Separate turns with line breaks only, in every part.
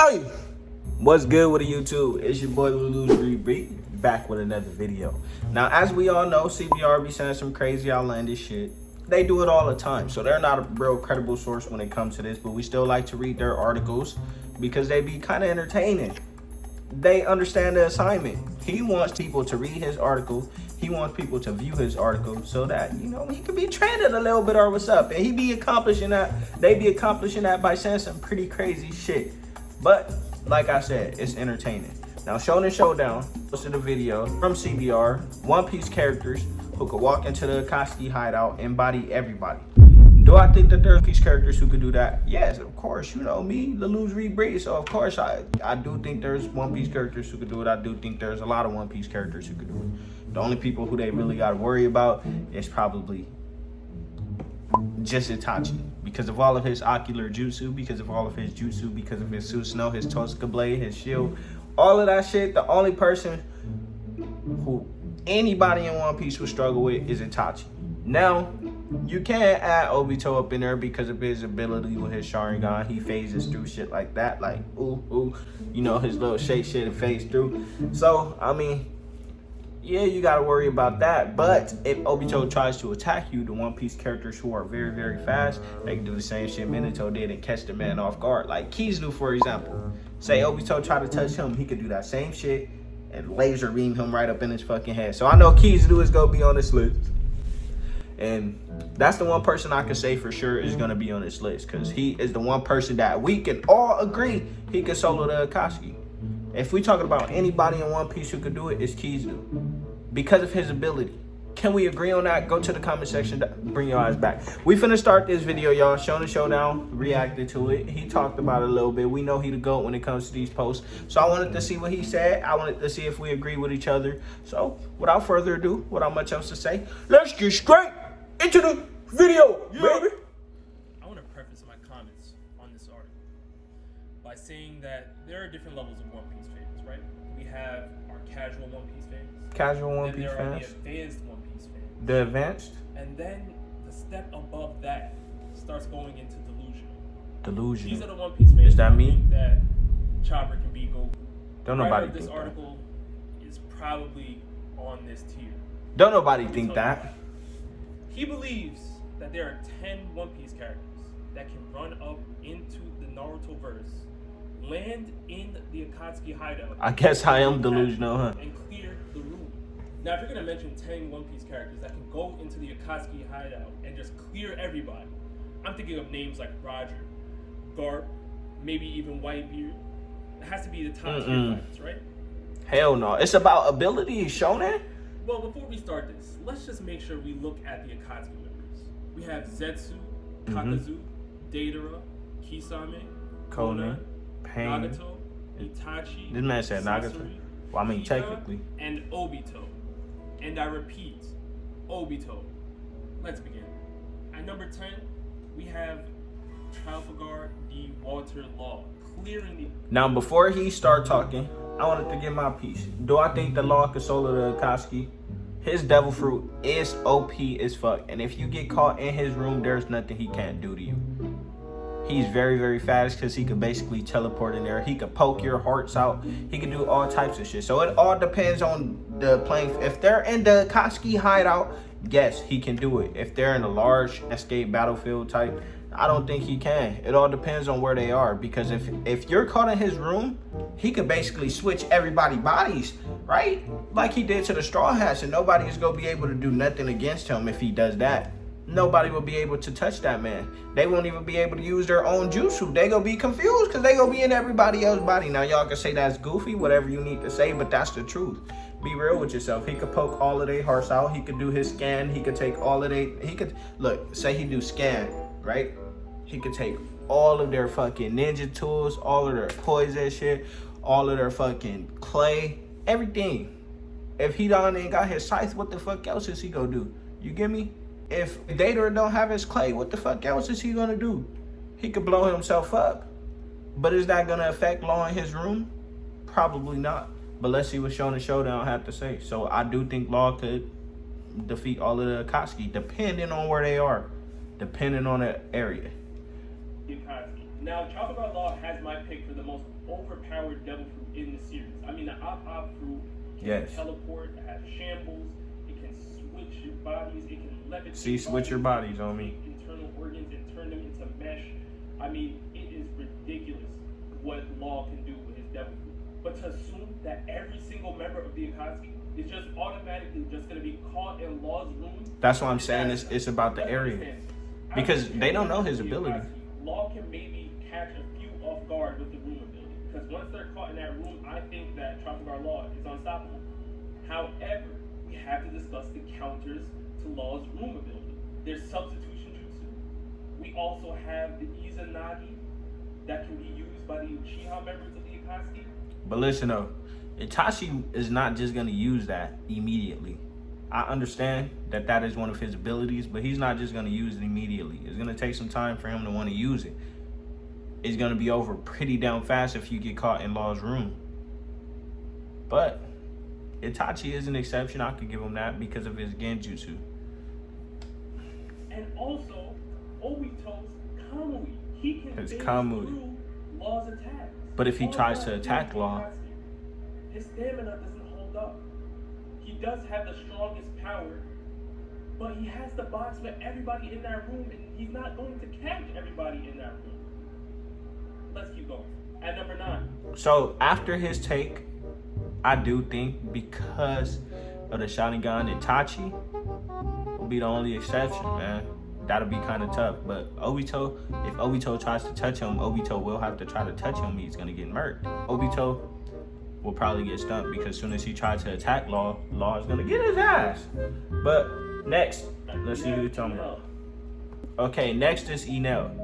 Hey, what's good with the YouTube? It's your boy Lulu's back with another video. Now, as we all know, CBR be saying some crazy outlandish shit. They do it all the time, so they're not a real credible source when it comes to this, but we still like to read their articles because they be kind of entertaining. They understand the assignment. He wants people to read his article. He wants people to view his article so that, you know, he can be trending a little bit or what's up. And he be accomplishing that. They be accomplishing that by saying some pretty crazy shit. But like I said, it's entertaining. Now, Shonen Showdown posted a video from CBR, One Piece characters who could walk into the Akatsuki hideout and body everybody. Do I think that there's One Piece characters who could do that? Yes, of course. You know me, the Lose Read. So of course I do think there's One Piece characters who could do it. I do think there's a lot of One Piece characters who could do it. The only people who they really got to worry about is probably just Itachi, because of all of his ocular jutsu, because of all of his jutsu, because of his Susanoo, his Tosuka blade, his shield, all of that shit. The only person who anybody in One Piece would struggle with is Itachi. Now, you can't add Obito up in there because of his ability with his Sharingan. He phases through shit like that, like ooh, you know, his little shake shit and phase through. So, I mean, yeah, you gotta worry about that. But if Obito tries to attack you, the One Piece characters who are very, very fast, they can do the same shit Minato did and catch the man off guard. Like Kizu, for example. Say Obito tried to touch him, he could do that same shit and laser beam him right up in his fucking head. So I know Kizu is gonna be on this list. And that's the one person I can say for sure is gonna be on this list, because he is the one person that we can all agree he could solo the Akatsuki. If we talking about anybody in One Piece who could do it, it's Kizu, because of his ability. Can we agree on that? Go to the comment section, bring your eyes back. We finna start this video, y'all. Shonen Showdown reacted to it. He talked about it a little bit. We know he the GOAT when it comes to these posts. So I wanted to see what he said. I wanted to see if we agree with each other. So without further ado, without much else to say, let's get straight into the video, baby.
I want to preface my comments on this article by saying that there are different levels of One Piece fans, right? We have our casual One Piece fans.
Casual One
Then
Piece
there are
fans.
the advanced One Piece fans.
The advanced?
And then the step above that starts going into delusional.
Delusional.
These are the One Piece fans
Is that
who
me?
think that Chopper can be Goku.
Don't
The writer
nobody
of this
think
article is probably on this tier.
that. Don't nobody think that.
He believes that there are 10 One Piece characters that can run up into the Naruto verse, land in the Akatsuki hideout.
I guess I am delusional, huh?
And clear the room. Now, if you're gonna mention 10 One Piece characters that can go into the Akatsuki hideout and just clear everybody, I'm thinking of names like Roger, Garp, maybe even Whitebeard. It has to be the top tier fighters, right?
Hell no. It's about ability, Shonen?
Well, before we start this, let's just make sure we look at the Akatsuki members. We have Zetsu, Kakazu, Deidara, Kisame,
Conan, Pain.
Nagato, Itachi.
This man said Nagato.
Sasori,
Well, I mean,
Ida,
technically.
and Obito. And I repeat, Obito. Let's begin. At number 10, we have Trafalgar D. Walter Law, clearing the...
Now, before he start talking, I wanted to get my piece. Do I think the Law could solo the Akatsuki? His devil fruit is OP as fuck. And if you get caught in his room, there's nothing he can't do to you. He's very, very fast because he could basically teleport in there. He could poke your hearts out. He can do all types of shit. So it all depends on the playing. If they're in the Akatsuki hideout, yes, he can do it. If they're in a large escape battlefield type, I don't think he can. It all depends on where they are, because if you're caught in his room, he could basically switch everybody's bodies, right? Like he did to the Straw Hats, and nobody is going to be able to do nothing against him if he does that. Nobody will be able to touch that man. They won't even be able to use their own jutsu. They gonna be confused because they gonna be in everybody else's body. Now y'all can say that's goofy, whatever you need to say, but that's the truth. Be real with yourself. He could poke all of their hearts out. He could do his scan. He could take all of their, he could, look, say he do scan, right? He could take all of their fucking ninja tools, all of their poison shit, all of their fucking clay, everything. If he done ain't got his scythe, what the fuck else is he gonna do? You get me? If Deidara don't have his clay, what the fuck else is he gonna do? He could blow himself up. But is that gonna affect Law in his room? Probably not. But let's see what Shonen Showdown have to say. So I do think Law could defeat all of the Akatsuki, depending on where they are, depending on the area.
Akatsuki. Now, Trafalgar Law has my pick for the most overpowered devil fruit in the series. I mean, the Op fruit can
Yes.
teleport, it has shambles, it can switch your bodies, it can levitate.
See, switch your bodies on me.
Internal organs and turn them into mesh. I mean, it is ridiculous what Law can do with his devil fruit. But to assume that every single member of the Akatsuki is just automatically just going to be caught in Law's room.
That's what I'm saying. It's about the area. Because they don't know his ability.
Law can maybe catch a few off guard with the room ability. Because once they're caught in that room, I think that Trafalgar Law is unstoppable. However, we have to discuss the counters to Law's room ability. There's substitution jutsu. We also have the Izanagi that can be used by the Uchiha members of the Akatsuki.
But listen though, Itachi is not just going to use that immediately. I understand that that is one of his abilities, but he's not just going to use it immediately. It's going to take some time for him to want to use it. It's going to be over pretty damn fast if you get caught in Law's room. But Itachi is an exception. I could give him that because of his genjutsu.
And also, Obito's Kamui. He can
His
phase
Kamui.
through Law's attacks.
But if he
Law's
tries
not
to attack
doing
Law,
Akatsuki. His stamina doesn't hold up. He does have the strongest power, but he has the box with everybody in that room, and he's not going to catch everybody in that room. Let's keep going. At number 9.
so after his take, I do think because of the Sharingan, Itachi will be the only exception, man. That'll be kind of tough. But Obito, if Obito tries to touch him, Obito will have to try to touch him. He's going to get murked. Obito will probably get stunned because as soon as he tries to attack Law, Law is going to get his ass. But next, let's see who you're talking about. Okay, next is Enel.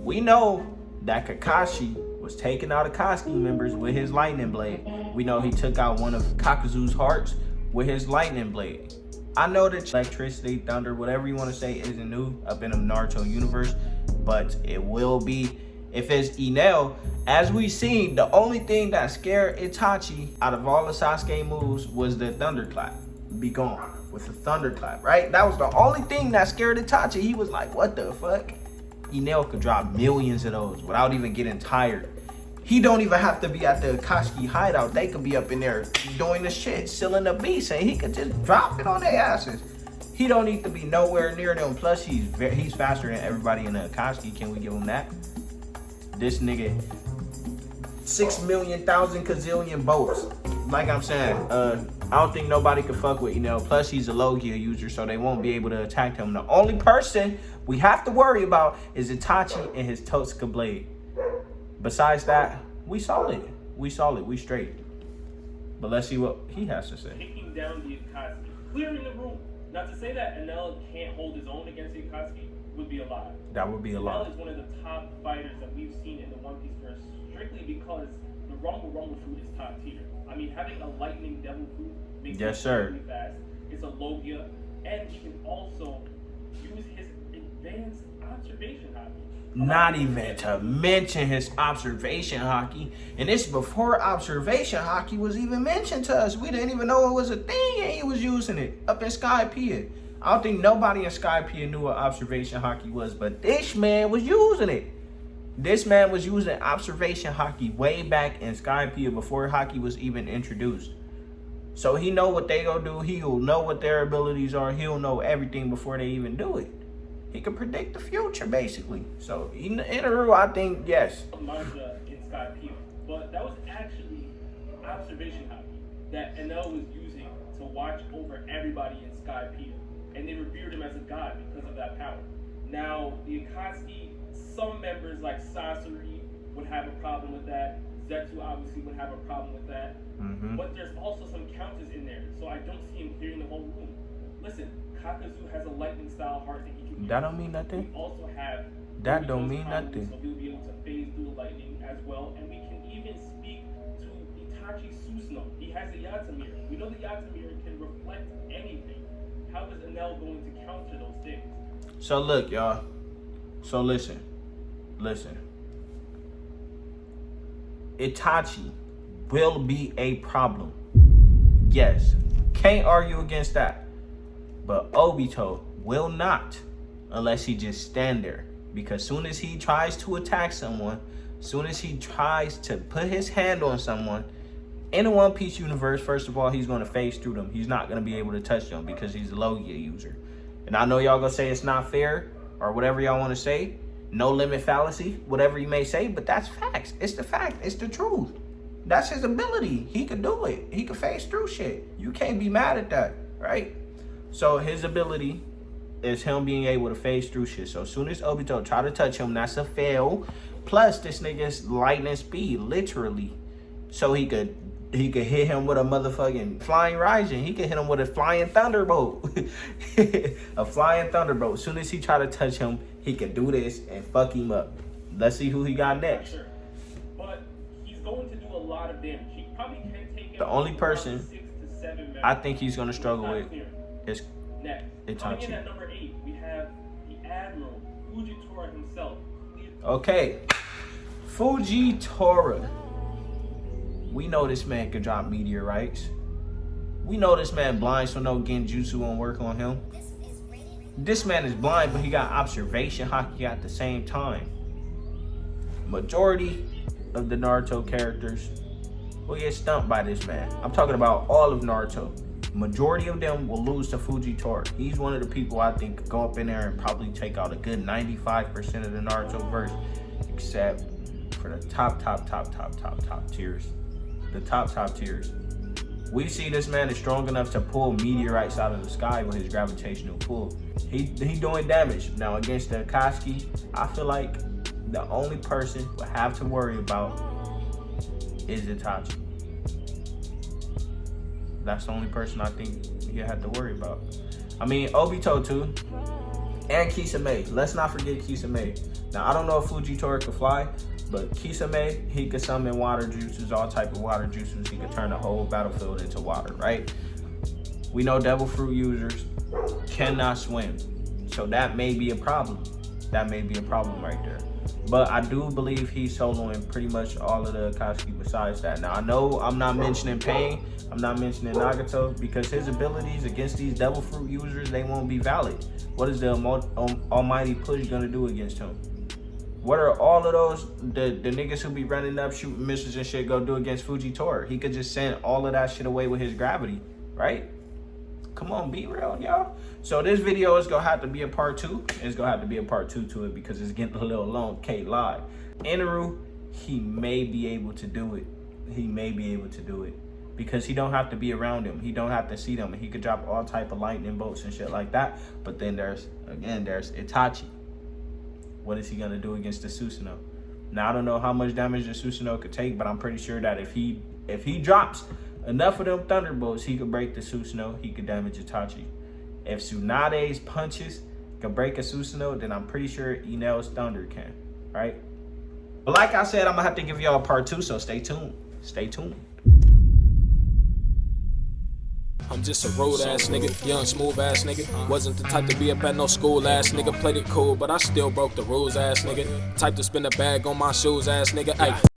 We know that Kakashi was taking out Akatsuki members with his lightning blade. We know he took out one of Kakuzu's hearts with his lightning blade. I know that electricity, thunder, whatever you want to say isn't new up in the Naruto universe, but it will be if it's Enel. As we seen, the only thing that scared Itachi out of all the Sasuke moves was the thunderclap. Be gone with the thunderclap, right? That was the only thing that scared Itachi. He was like, what the fuck? Enel could drop millions of those without even getting tired. He don't even have to be at the Akatsuki hideout. They could be up in there doing the shit, sealing the beast, and he could just drop it on their asses. He don't need to be nowhere near them. Plus, he's faster than everybody in the Akatsuki. Can we give him that? This nigga, 6,000,000 gazillion bolts. Like I'm saying, I don't think nobody could fuck with Enel. Plus, he's a Logia user, so they won't be able to attack him. The only person we have to worry about is Itachi and his Totsuka blade. Besides that, we solid. We straight. But let's see what he has to say.
Taking down the Akatsuki, clearing the room. Not to say that Enel can't hold his own against the Akatsuki would be a lie.
That would be a lie.
Enel is one of the top fighters that we've seen in the One Piece verse, strictly because the Rumble fruit is top tier. I mean, having a lightning devil fruit makes it really fast. It's a Logia, and he can also use his advanced observation hobby.
Not even to mention his observation hockey. And this before observation hockey was even mentioned to us. We didn't even know it was a thing and he was using it up in Skypiea. I don't think nobody in Skypiea knew what observation hockey was, but this man was using it. This man was using observation hockey way back in Skypiea before hockey was even introduced. So he know what they gonna do. He'll know what their abilities are. He'll know everything before they even do it. He can predict the future, basically. So, in Inaru, I think, yes.
Manga in Skypiea, but that was actually observation hockey that Enel was using to watch over everybody in Skypiea, and they revered him as a god because of that power. Now, the Akatsuki, some members like Sasori would have a problem with that. Zetsu obviously would have a problem with that. But there's also some counters in there, so I don't see him clearing the whole room. Listen, Kakuzu has a lightning style heart that he can use.
That don't mean nothing.
We also have
that don't mean nothing.
So he'll be able to phase through the lightning as well, and we can even speak to Itachi Susanoo. He has a Yata mirror. We know the Yata mirror can reflect anything. How is Enel going to counter those things?
So look, y'all. So listen. Itachi will be a problem. Yes. Can't argue against that. But Obito will not unless he just stand there. Because soon as he tries to attack someone, Soon as he tries to put his hand on someone in the One Piece universe, first of all, he's going to phase through them. He's not going to be able to touch them because he's a Logia user. And I know y'all going to say it's not fair or whatever y'all want to say. No limit fallacy, whatever you may say, but that's facts. It's the fact. It's the truth. That's his ability. He could do it. He could phase through shit. You can't be mad at that, right? So his ability is him being able to phase through shit. So as soon as Obito try to touch him, that's a fail. Plus, this nigga's lightning speed, literally. So he could hit him with a motherfucking flying Raijin. He could hit him with a flying thunderbolt. A flying thunderbolt. As soon as he try to touch him, he can do this and fuck him up. Let's see who he got next.
Sure. But he's going to do a lot of damage. He probably can take
the only person
6 to 7 members.
I think he's going to struggle with is
next.
Itachi.
Coming in at number 8, we have the Admiral, Fujitora himself.
Okay. Fujitora. We know this man can drop meteorites. We know this man blind, so no genjutsu won't work on him. This man is blind, but he got observation haki at the same time. Majority of the Naruto characters will get stumped by this man. I'm talking about all of Naruto. Majority of them will lose to Fujitora. He's one of the people I think could go up in there and probably take out a good 95% of the Naruto verse, except for the top tiers. The top tiers. We see this man is strong enough to pull meteorites out of the sky with his gravitational pull. He doing damage. Now against the Akatsuki, I feel like the only person we'll have to worry about is Itachi. That's the only person I think you have to worry about. I mean, Obito too. And Kisame. Let's not forget Kisame. Now, I don't know if Fujitora could fly, but Kisame, he could summon water juices, all type of water juices. He could turn the whole battlefield into water, right? We know Devil Fruit users cannot swim. So that may be a problem. That may be a problem right there. But I do believe he's soloing pretty much all of the Akatsuki besides that. Now, I know I'm not mentioning Pain. I'm not mentioning Nagato because his abilities against these Devil Fruit users, they won't be valid. What is the almighty push gonna do against him? What are all of those, the niggas who be running up, shooting missiles and shit go do against Fujitora? He could just send all of that shit away with his gravity, right? Come on, be real, y'all. So this video is gonna have to be a part 2. It's gonna have to be a part 2 to it because it's getting a little long. Can't lie. Enel, he may be able to do it. He may be able to do it because he don't have to be around him. He don't have to see them. He could drop all type of lightning bolts and shit like that. But then there's Itachi. What is he gonna do against the Susanoo? Now I don't know how much damage the Susanoo could take, but I'm pretty sure that if he drops enough of them thunderbolts, he could break the Susanoo. He could damage Itachi. If Tsunade's punches can break a Susanoo, then I'm pretty sure Enel's thunder can, right? But like I said, I'm gonna have to give y'all part 2, so stay tuned. Stay tuned.
I'm just a road ass nigga, young smooth ass nigga. Wasn't the type to be up at no school ass nigga. Played it cool, but I still broke the rules ass nigga. Type to spin a bag on my shoes ass nigga. Ay.